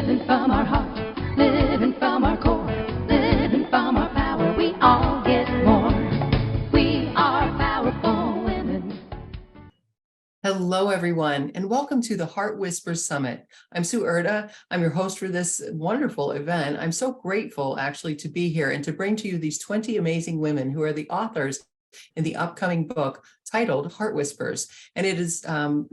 living from our heart, living from our core, living from our power. We all get more. We are powerful women. Hello, everyone, and welcome to the Heart Whispers Summit. I'm Sue Erda. I'm your host for this wonderful event. I'm so grateful, actually, to be here and to bring to you these 20 amazing women who are the authors in the upcoming book titled Heart Whispers. And it is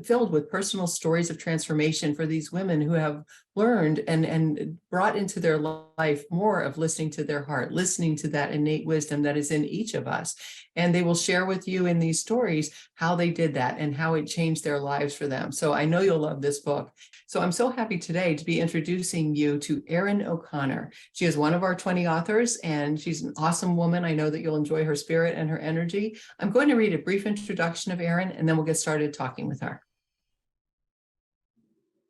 filled with personal stories of transformation for these women who have learned and brought into their life more of listening to their heart, listening to that innate wisdom that is in each of us. And they will share with you in these stories how they did that and how it changed their lives for them. So I know you'll love this book. So I'm so happy today to be introducing you to Erin O'Connor. She is one of our 20 authors, and she's an awesome woman. I know that you'll enjoy her spirit and her energy. I'm going to read a brief introduction of Erin, and then we'll get started talking with her.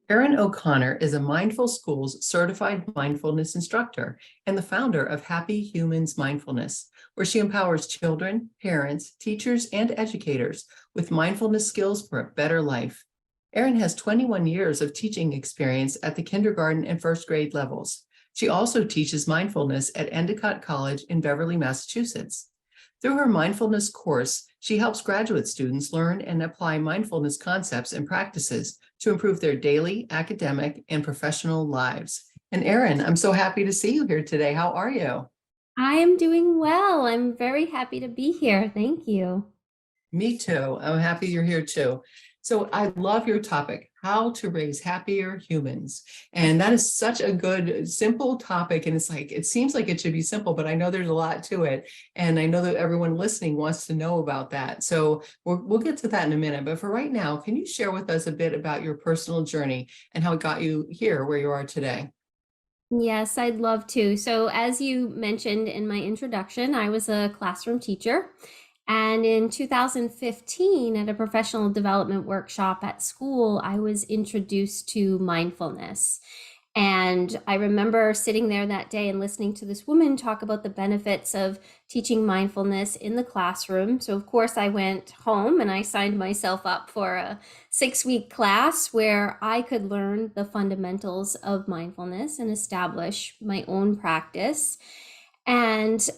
Erin O'Connor is a Mindful Schools certified mindfulness instructor and the founder of Happy Humans Mindfulness, where she empowers children, parents, teachers, and educators with mindfulness skills for a better life. Erin has 21 years of teaching experience at the kindergarten and first grade levels. She also teaches mindfulness at Endicott College in Beverly, Massachusetts. Through her mindfulness course, she helps graduate students learn and apply mindfulness concepts and practices to improve their daily, academic, and professional lives. And Erin, I'm so happy to see you here today. How are you? I am doing well. I'm very happy to be here. Thank you. Me too. I'm happy you're here too. So I love your topic, how to raise happier humans. And that is such a good, simple topic. And it's like, it seems like it should be simple, but I know there's a lot to it. And I know that everyone listening wants to know about that. So we'll get to that in a minute. But for right now, can you share with us a bit about your personal journey and how it got you here where you are today? Yes, I'd love to. So, as you mentioned in my introduction, I was a classroom teacher. And in 2015, at a professional development workshop at school, I was introduced to mindfulness. And I remember sitting there that day and listening to this woman talk about the benefits of teaching mindfulness in the classroom. So, of course, I went home and I signed myself up for a 6-week class where I could learn the fundamentals of mindfulness and establish my own practice. And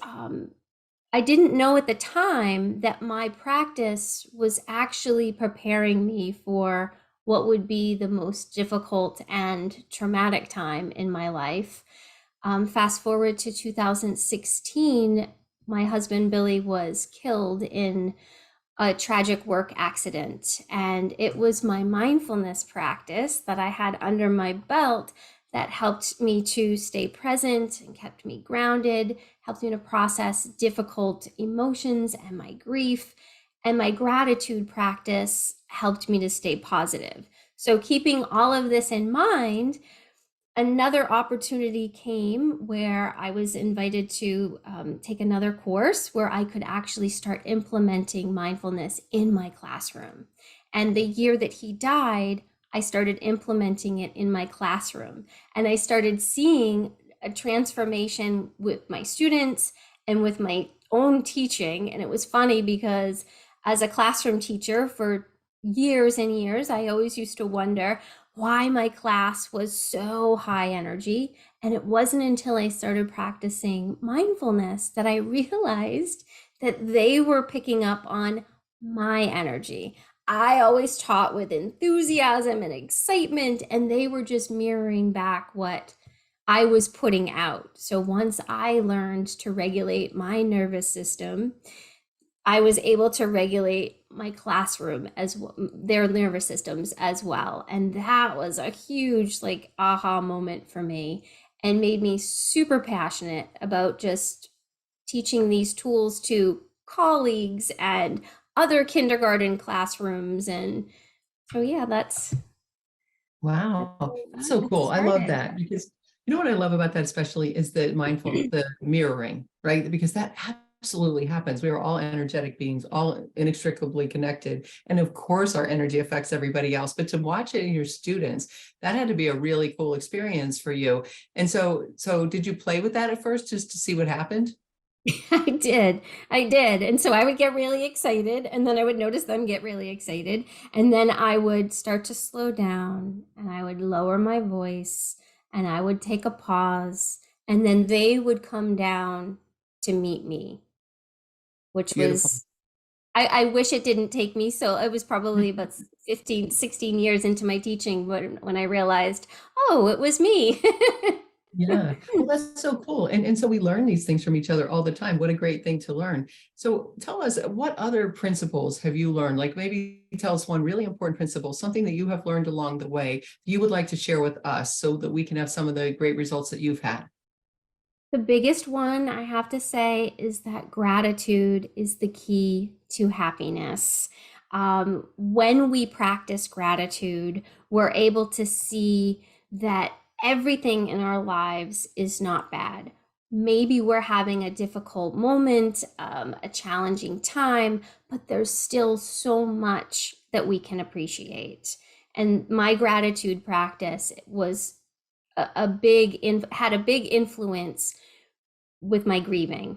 I didn't know at the time that my practice was actually preparing me for what would be the most difficult and traumatic time in my life. Fast forward to 2016, my husband Billy was killed in a tragic work accident. And it was my mindfulness practice that I had under my belt that helped me to stay present and kept me grounded, helped me to process difficult emotions and my grief. And my gratitude practice helped me to stay positive. So, keeping all of this in mind, another opportunity came where I was invited to take another course where I could actually start implementing mindfulness in my classroom. And the year that he died, I started implementing it in my classroom. And I started seeing a transformation with my students and with my own teaching. And it was funny because as a classroom teacher for years and years, I always used to wonder why my class was so high energy. And it wasn't until I started practicing mindfulness that I realized that they were picking up on my energy. I always taught with enthusiasm and excitement, and they were just mirroring back what I was putting out. So once I learned to regulate my nervous system, I was able to regulate my classroom as well, their nervous systems as well. And that was a huge aha moment for me and made me super passionate about just teaching these tools to colleagues and other kindergarten classrooms. And so, yeah, that's Wow, that's so cool. I love that because you know what I love about that especially is the mirroring, right? Because that absolutely happens. We are all energetic beings, all inextricably connected. And of course, our energy affects everybody else. But to watch it in your students, that had to be a really cool experience for you. And so did you play with that at first just to see what happened? I did. I did. And so I would get really excited, and then I would notice them get really excited. And then I would start to slow down and I would lower my voice and I would take a pause, and then they would come down to meet me, which Beautiful. was, I wish it didn't take me. So it was probably about 15, 16 years into my teaching when I realized, oh, it was me. Yeah. Well, that's so cool. And so we learn these things from each other all the time. What a great thing to learn. So tell us, what other principles have you learned? Like maybe tell us one really important principle, something that you have learned along the way you would like to share with us so that we can have some of the great results that you've had. The biggest one I have to say is that gratitude is the key to happiness. When we practice gratitude, we're able to see that everything in our lives is not bad. Maybe we're having a difficult moment, a challenging time, but there's still so much that we can appreciate. And my gratitude practice was had a big influence with my grieving,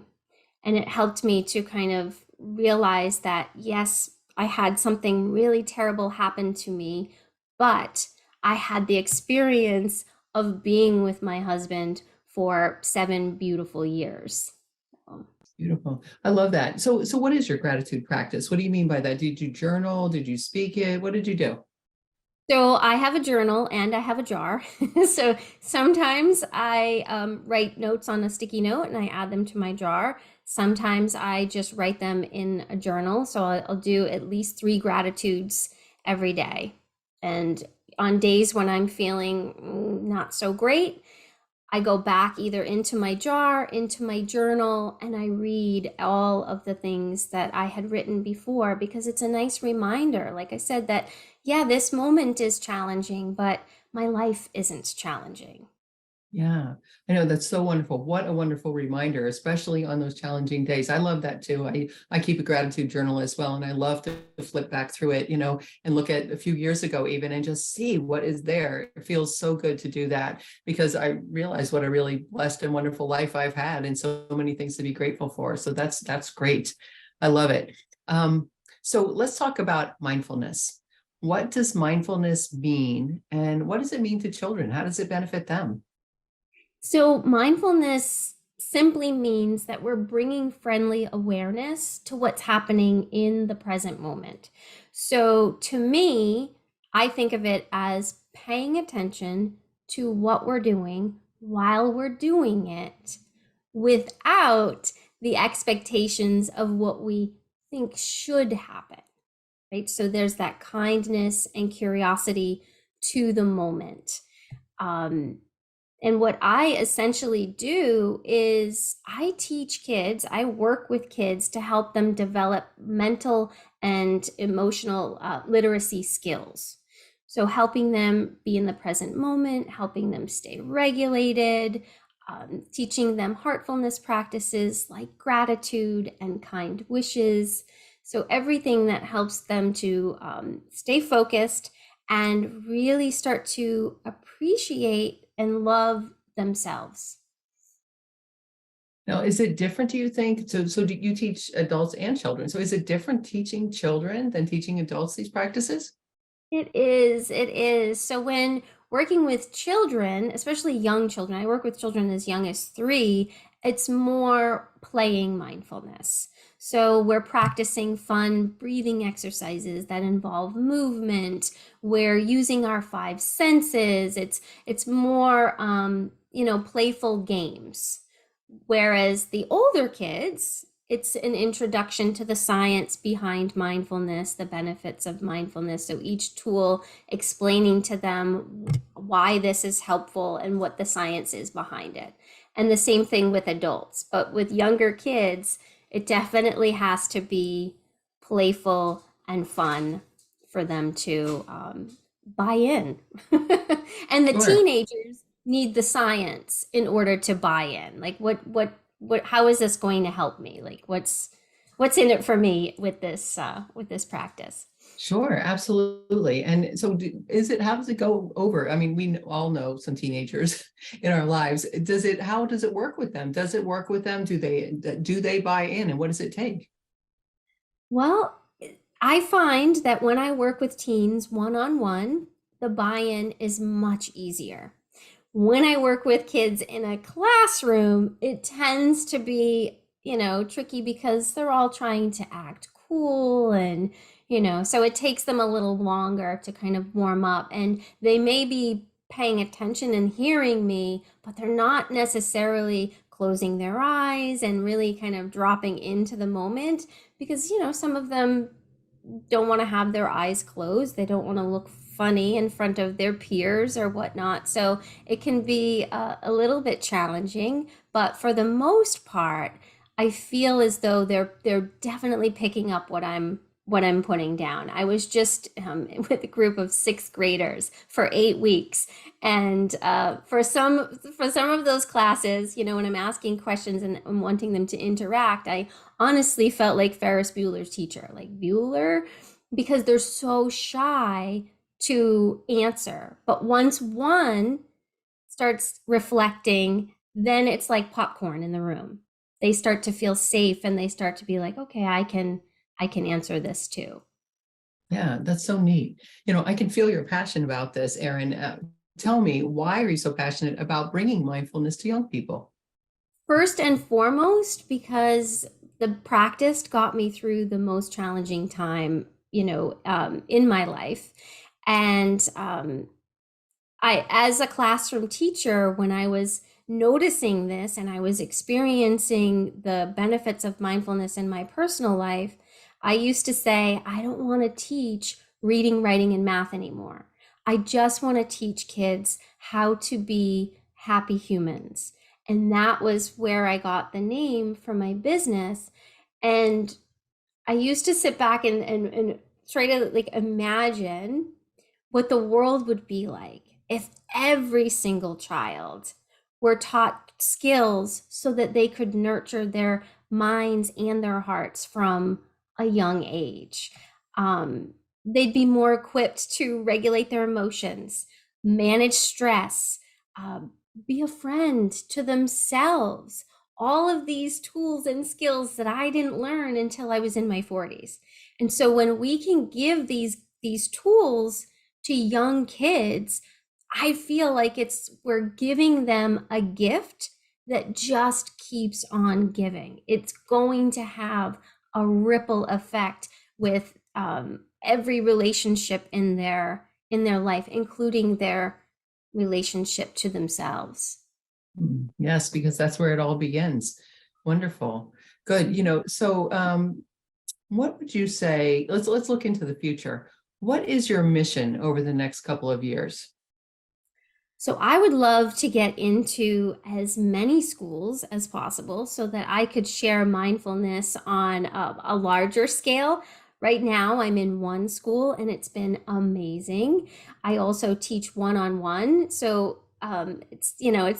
and it helped me to kind of realize that yes, I had something really terrible happen to me, but I had the experience of being with my husband for 7 beautiful years. Beautiful. I love that. So what is your gratitude practice? What do you mean by that? Did you journal? Did you speak it? What did you do? So I have a journal and I have a jar. So sometimes I write notes on a sticky note and I add them to my jar. Sometimes I just write them in a journal. So I'll do at least 3 gratitudes every day. And on days when I'm feeling not so great, I go back either into my jar, into my journal, and I read all of the things that I had written before because it's a nice reminder, like I said, that yeah, this moment is challenging, but my life isn't challenging. Yeah, I know that's so wonderful. What a wonderful reminder, especially on those challenging days. I love that too. I keep a gratitude journal as well, and I love to flip back through it, and look at a few years ago even and just see what is there. It feels so good to do that because I realize what a really blessed and wonderful life I've had and so many things to be grateful for. So that's great. I love it. So let's talk about mindfulness. What does mindfulness mean, and what does it mean to children? How does it benefit them? So, mindfulness simply means that we're bringing friendly awareness to what's happening in the present moment. So, to me, I think of it as paying attention to what we're doing while we're doing it without the expectations of what we think should happen, right? So, there's that kindness and curiosity to the moment. Um, and what I essentially do is I teach kids, I work with kids to help them develop mental and emotional literacy skills. So, helping them be in the present moment, helping them stay regulated, teaching them heartfulness practices like gratitude and kind wishes. So, everything that helps them to stay focused and really start to appreciate and love themselves. Now, is it different, do you think? So do you teach adults and children? So is it different teaching children than teaching adults these practices? It is, it is. So when working with children, especially young children, I work with children as young as 3, it's more playing mindfulness. So we're practicing fun breathing exercises that involve movement. We're using our 5 senses. It's more playful games. Whereas the older kids, it's an introduction to the science behind mindfulness, the benefits of mindfulness. So each tool explaining to them why this is helpful and what the science is behind it. And the same thing with adults. But with younger kids, it definitely has to be playful and fun for them to buy in. And the Sure. teenagers need the science in order to buy in. Like what how is this going to help me? Like what's in it for me with this practice? Sure, absolutely. And so how does it go over? I mean, we all know some teenagers in our lives. How does it work with them? Does it work with them? Do they buy in, and what does it take? Well, I find that when I work with teens one on one, the buy in is much easier. when I work with kids in a classroom, it tends to be, tricky because they're all trying to act cool and, so it takes them a little longer to kind of warm up, and they may be paying attention and hearing me, but they're not necessarily closing their eyes and really kind of dropping into the moment because, some of them don't want to have their eyes closed. They don't want to look funny in front of their peers or whatnot. So it can be a little bit challenging, but for the most part, I feel as though they're definitely picking up what I'm putting down. I was just with a group of sixth graders for 8 weeks, and for some of those classes, when I'm asking questions and I'm wanting them to interact, I honestly felt like Ferris Bueller's teacher, like Bueller, because they're so shy to answer. But once one starts reflecting, then it's like popcorn in the room. They start to feel safe and they start to be like, okay, I can answer this too. Yeah, that's so neat. I can feel your passion about this, Erin. Tell me, why are you so passionate about bringing mindfulness to young people? First and foremost, because the practice got me through the most challenging time, in my life. And as a classroom teacher, when I was noticing this and I was experiencing the benefits of mindfulness in my personal life, I used to say, I don't want to teach reading, writing, and math anymore. I just want to teach kids how to be happy humans. And that was where I got the name for my business. And I used to sit back and try to like imagine what the world would be like if every single child were taught skills so that they could nurture their minds and their hearts from a young age. They'd be more equipped to regulate their emotions, manage stress, be a friend to themselves. All of these tools and skills that I didn't learn until I was in my 40s. And so when we can give these tools to young kids, I feel like we're giving them a gift that just keeps on giving. It's going to have a ripple effect with every relationship in their life, including their relationship to themselves. Yes, because that's where it all begins. Wonderful. Good. What would you say? Let's look into the future. What is your mission over the next couple of years? So I would love to get into as many schools as possible so that I could share mindfulness on a larger scale. Right now, I'm in one school and it's been amazing. I also teach one-on-one. So it's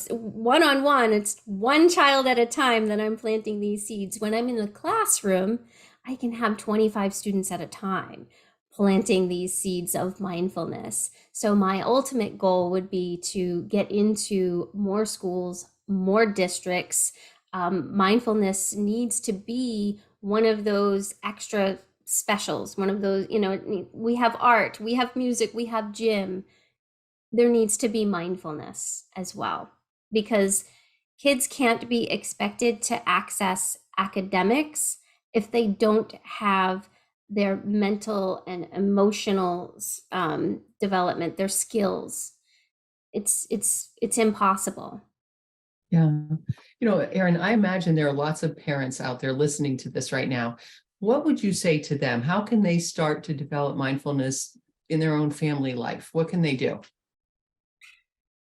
one-on-one. It's one child at a time that I'm planting these seeds. When I'm in the classroom, I can have 25 students at a time planting these seeds of mindfulness. So my ultimate goal would be to get into more schools, more districts. Mindfulness needs to be one of those extra specials, one of those, we have art, we have music, we have gym. There needs to be mindfulness as well, because kids can't be expected to access academics if they don't have their mental and emotional development, their skills. It's impossible. Yeah. Erin, I imagine there are lots of parents out there listening to this right now. What would you say to them? How can they start to develop mindfulness in their own family life? What can they do?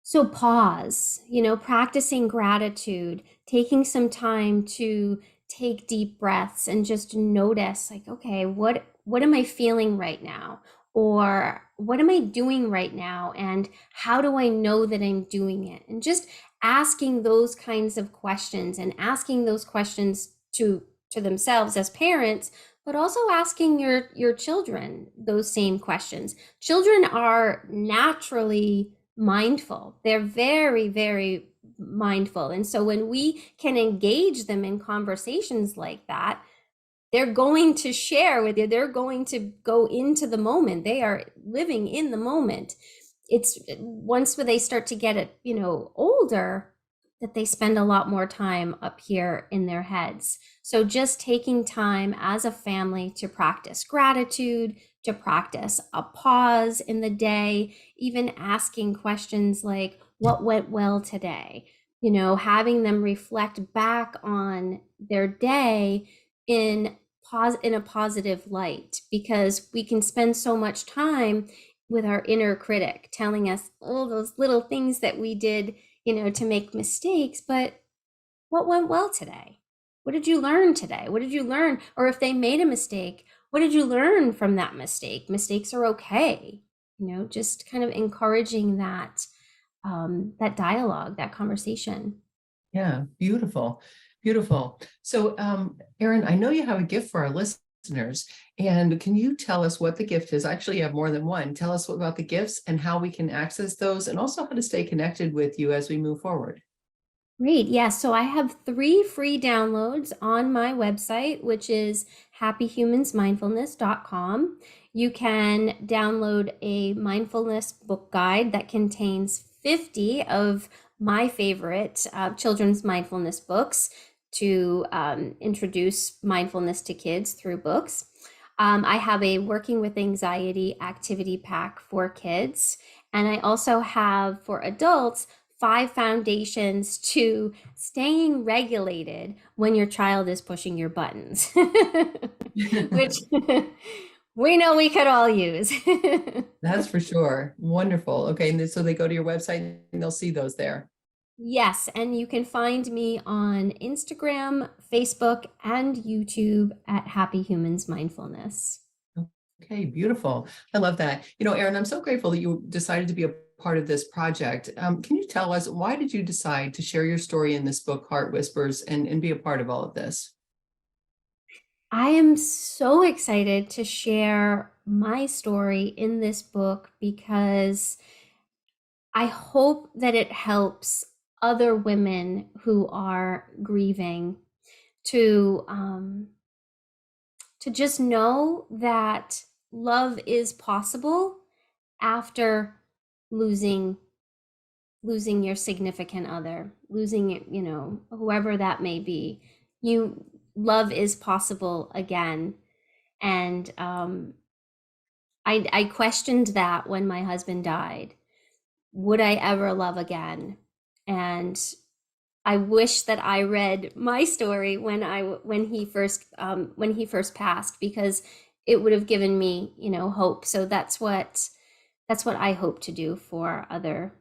So pause, practicing gratitude, taking some time to take deep breaths and just notice like, okay, what am I feeling right now? Or what am I doing right now? And how do I know that I'm doing it? And just asking those kinds of questions and asking those questions to themselves as parents, but also asking your children those same questions. Children are naturally mindful. They're very, very mindful. And so when we can engage them in conversations like that, they're going to share with you. They're going to go into the moment. They are living in the moment. it's once when they start to get it, older, that they spend a lot more time up here in their heads. So just taking time as a family to practice gratitude, to practice a pause in the day, even asking questions like, what went well today? Having them reflect back on their day in in a positive light, because we can spend so much time with our inner critic telling us all those little things that we did, to make mistakes. But what went well today? What did you learn today? What did you learn? Or if they made a mistake, what did you learn from that mistake? Mistakes are okay. Just kind of encouraging that dialogue, that conversation. Yeah, beautiful, beautiful. So, Erin, I know you have a gift for our listeners, and can you tell us what the gift is? Actually, you have more than one. Tell us about the gifts and how we can access those, and also how to stay connected with you as we move forward. Great. Yeah. So I have 3 free downloads on my website, which is happyhumansmindfulness.com. You can download a mindfulness book guide that contains 50 of my favorite children's mindfulness books to introduce mindfulness to kids through books. I have a working with anxiety activity pack for kids. And I also have for adults 5 foundations to staying regulated when your child is pushing your buttons, which we know we could all use. That's for sure. Wonderful. Okay, and so they go to your website and they'll see those there. Yes, and you can find me on Instagram, Facebook, and YouTube at Happy Humans Mindfulness. Okay, beautiful. I love that. Erin, I'm so grateful that you decided to be a part of this project. Can you tell us, why did you decide to share your story in this book, Heart Whispers, and be a part of all of this? I am so excited to share my story in this book because I hope that it helps other women who are grieving to just know that love is possible after losing your significant other, losing it, whoever that may be. Love is possible again. And I questioned that when my husband died. Would I ever love again? And I wish that I read my story when he first passed, because it would have given me, hope. So that's what I hope to do for other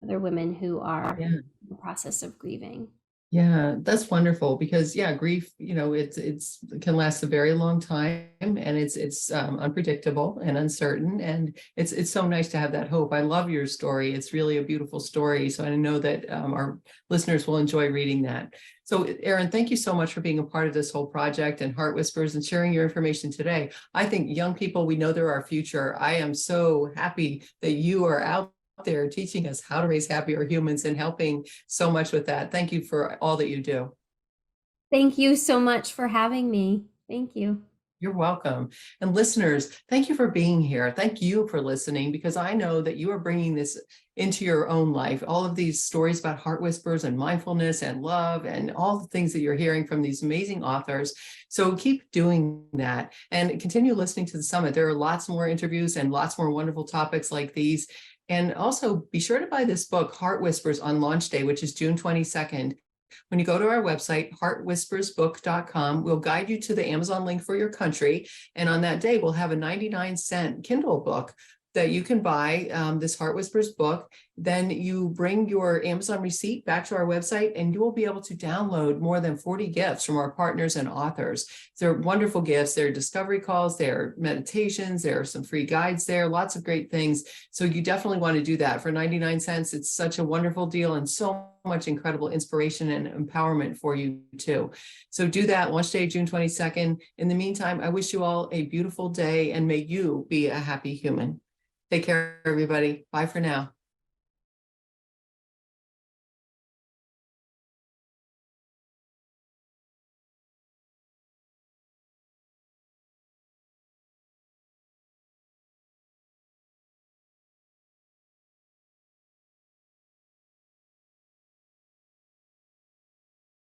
women who are in the process of grieving. Yeah, that's wonderful, because grief, it can last a very long time, and it's unpredictable and uncertain, and it's so nice to have that hope. I love your story. It's really a beautiful story. So I know that our listeners will enjoy reading that. So Erin, thank you so much for being a part of this whole project and Heart Whispers and sharing your information today. I think young people, we know they're our future. I am so happy that you are out there teaching us how to raise happier humans and helping so much with that. Thank you for all that you do. Thank you so much for having me. Thank you. You're welcome. And listeners, thank you for being here. Thank you for listening, because I know that you are bringing this into your own life. All of these stories about heart whispers and mindfulness and love and all the things that you're hearing from these amazing authors. So keep doing that and continue listening to the summit. There are lots more interviews and lots more wonderful topics like these. And also be sure to buy this book, Heart Whispers, on launch day, which is June 22nd. When you go to our website, heartwhispersbook.com, we'll guide you to the Amazon link for your country. And on that day, we'll have a 99-cent Kindle book that you can buy, this Heart Whispers book. Then you bring your Amazon receipt back to our website, and you will be able to download more than 40 gifts from our partners and authors. They're wonderful gifts. There are discovery calls, there are meditations, there are some free guides there, lots of great things. So you definitely want to do that. For 99 cents, it's such a wonderful deal and so much incredible inspiration and empowerment for you too. So do that, launch day, June 22nd. In the meantime, I wish you all a beautiful day, and may you be a happy human. Take care, everybody. Bye for now.